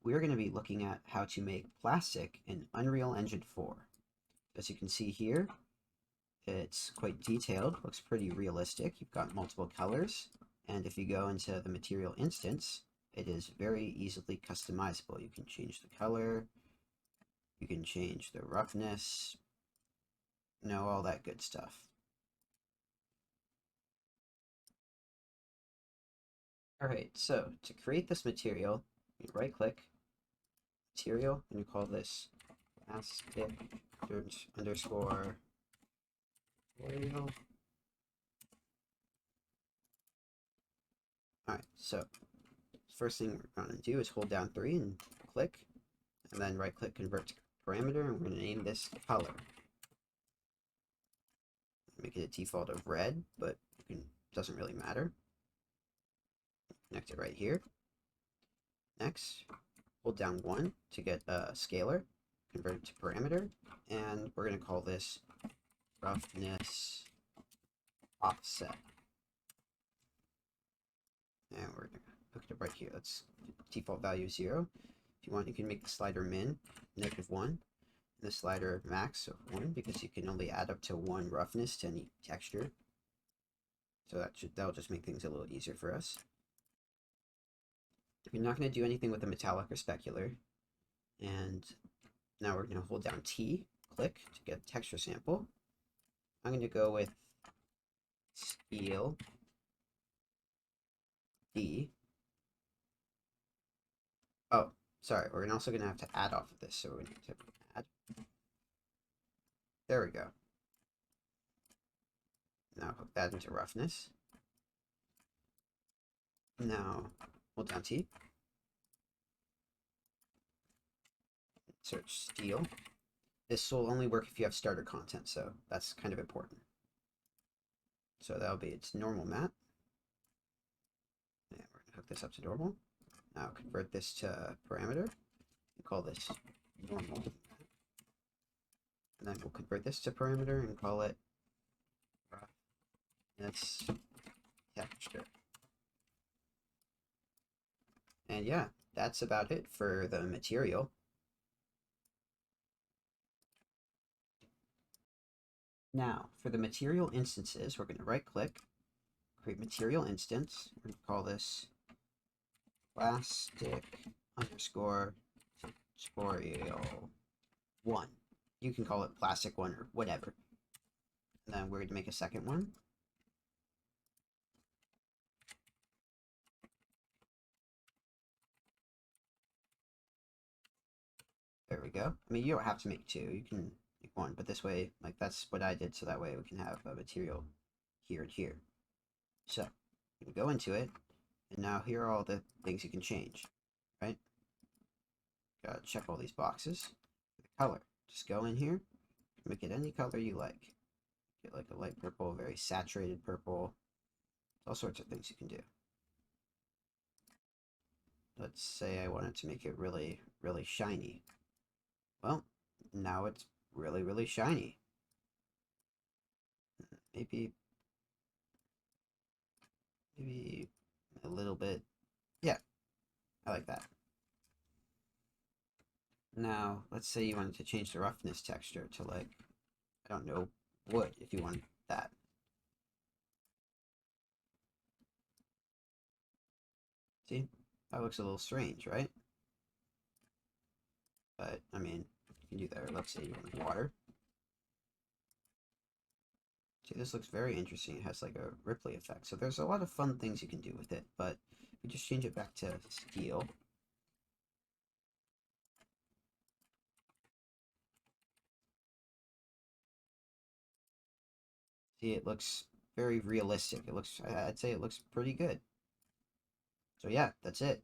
we're going to be looking at how to make plastic in Unreal Engine 4. As you can see here, it's quite detailed, looks pretty realistic. You've got multiple colors, and if you go into the material instance, it is very easily customizable. You can change the color, you can change the roughness, all that good stuff. Alright, so to create this material, you right click, material, and you call this plastic underscore material. Alright, so first thing we're going to do is hold down 3 and click, and then right click convert to parameter, and we're going to name this color. Make it a default of red, but doesn't really matter. Connect it right here. Next, hold down 1 to get a scalar, convert it to parameter, and we're going to call this roughness offset. And we're going to hook it up right here. That's default value 0. If you want, you can make the slider min -1, and the slider max of 1, because you can only add up to 1 roughness to any texture. So that'll just make things a little easier for us. You're not going to do anything with the metallic or specular. And now we're going to hold down T, click to get a texture sample. I'm going to go with steel D. Oh, sorry, we're also going to have to add off of this, so we're going to add. There we go. Now hook that into roughness. Now hold down T. Search steel. This will only work if you have starter content, so that's kind of important. So that'll be its normal map. And we're going to hook this up to normal. Now convert this to parameter. And call this normal. And then we'll convert this to parameter and call it roughness texture. And yeah, that's about it for the material. Now, for the material instances, we're going to right click, create material instance. We're going to call this plastic underscore tutorial 1. You can call it plastic 1 or whatever. And then we're going to make a second one. There we go. I mean, you don't have to make 2. You can make 1, but this way, like, that's what I did, so that way we can have a material here and here. So, you can go into it, and now here are all the things you can change, right? Gotta check all these boxes. The color. Just go in here, make it any color you like. Get like a light purple, very saturated purple. All sorts of things you can do. Let's say I wanted to make it really, really shiny. Well, now it's really, really shiny. Maybe a little bit. Yeah, I like that. Now, let's say you wanted to change the roughness texture to, like, I don't know, wood, if you want that. See? That looks a little strange, right? But, I mean, you can do that. Or let's say you want water. See, this looks very interesting. It has like a Ripley effect. So there's a lot of fun things you can do with it, but we just change it back to steel. See, it looks very realistic. I'd say it looks pretty good. So yeah, that's it.